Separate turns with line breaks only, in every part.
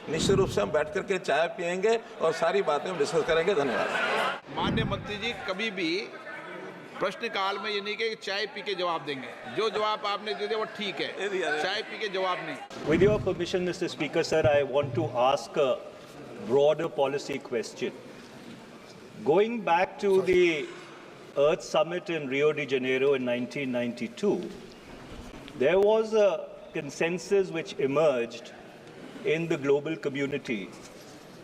निश्चित रूप से हम बैठ करके चाय पियेंगे और सारी बातें हम डिस्कस करेंगे। धन्यवाद।
माननीय मंत्री जी कभी भी प्रश्नकाल में ये नहीं कि चाय पी के जवाब देंगे, जो जवाब आपने दे दिया वो ठीक है, चाय पी के जवाब नहीं।
With your permission, Mr. Speaker, sir, I want to ask a broader policy question. Going back to the Earth Summit in Rio de Janeiro in 1992, there was a consensus which emerged in the global community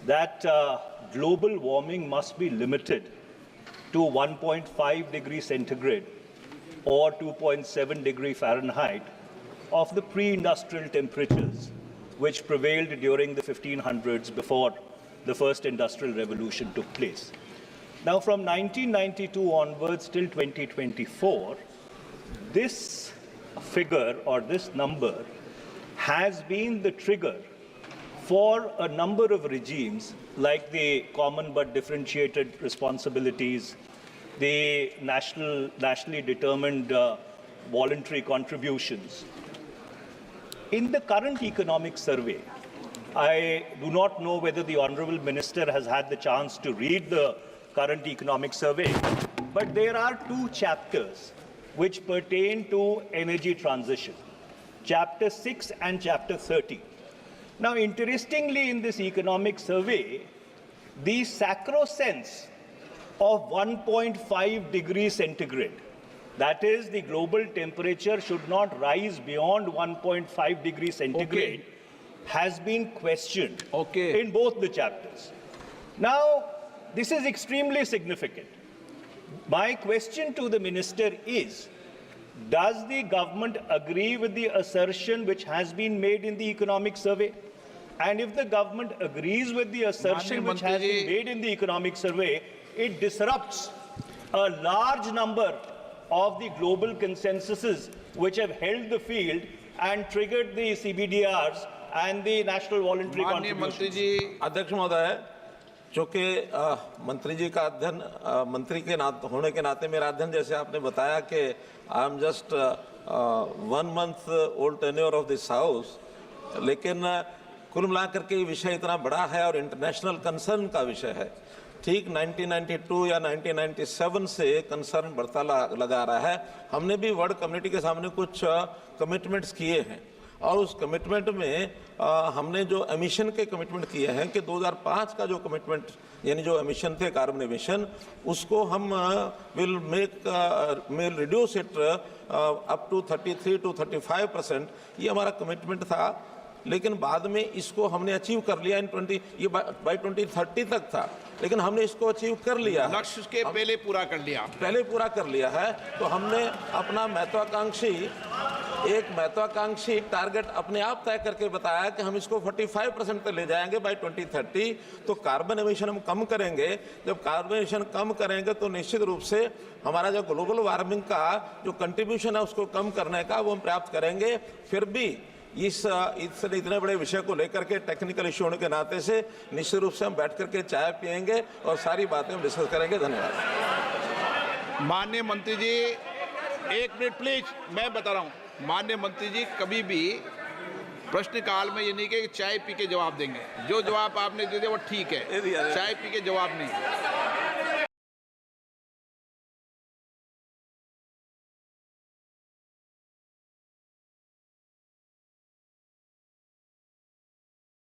that global warming must be limited to 1.5 degrees centigrade or 2.7 degree Fahrenheit of the pre-industrial temperatures which prevailed during the 1500s before the first industrial revolution took place. Now, from 1992 onwards till 2024, this figure or this number has been the trigger for a number of regimes like the common but differentiated responsibilities, the nationally determined voluntary contributions. In the current economic survey, I do not know whether the Honourable Minister has had the chance to read the current economic survey, but there are two chapters which pertain to energy transition, Chapter 6 and Chapter 30. Now, interestingly, in this economic survey, the sacrosanct of 1.5 degrees centigrade, that is, the global temperature should not rise beyond 1.5 degrees centigrade, has been questioned in both the chapters. Now, this is extremely significant. My question to the Minister is, does the government agree with the assertion which has been made in the economic survey? And if the government agrees with the assertion which has been made in the economic survey, it disrupts a large number of the global consensuses which have held the field and triggered the CBDRs and the national voluntary contributions.
अध्यक्ष महोदय, चूँकि मंत्री जी का अध्ययन मंत्री के होने के नाते मेरा अध्ययन, जैसे आपने बताया कि I am just 1 month old tenure of this house, लेकिन कुल मिलाकर के ये विषय इतना बड़ा है और इंटरनेशनल कंसर्न का विषय है। ठीक 1992 या 1997 से कंसर्न बढ़ता लगा रहा है। हमने भी वर्ल्ड कम्युनिटी के सामने कुछ कमिटमेंट्स किए हैं और उस कमिटमेंट में हमने जो एमिशन के कमिटमेंट किए हैं कि 2005 का जो कमिटमेंट यानी जो एमिशन थे कार्बन एमिशन, उसको हम will reduce it up to 33 to 35%, ये हमारा कमिटमेंट था। लेकिन बाद में इसको हमने अचीव कर लिया ये बाय 2030 तक था, लेकिन हमने इसको अचीव कर लिया,
लक्ष्य के पहले पूरा कर लिया है। तो हमने अपना महत्वाकांक्षी टारगेट अपने आप तय करके बताया कि हम इसको 45% तक ले जाएंगे बाय 2030। तो कार्बन एमिशन हम कम करेंगे। जब कार्बन एमिशन कम करेंगे तो निश्चित रूप से हमारा जो ग्लोबल वार्मिंग का जो कंट्रीब्यूशन है उसको कम करने का वो हम प्राप्त करेंगे। फिर भी इस इतने बड़े विषय को लेकर के टेक्निकल इश्यू होने के नाते से निश्चित रूप से हम बैठ करके चाय पियेंगे और सारी बातें हम डिस्कस करेंगे। धन्यवाद। माननीय मंत्री जी, 1 मिनट प्लीज, मैं बता रहा हूँ। माननीय मंत्री जी कभी भी प्रश्नकाल में ये नहीं कि चाय पी के जवाब देंगे, जो जवाब आपने दे दिया वो ठीक है, चाय पी के जवाब नहीं।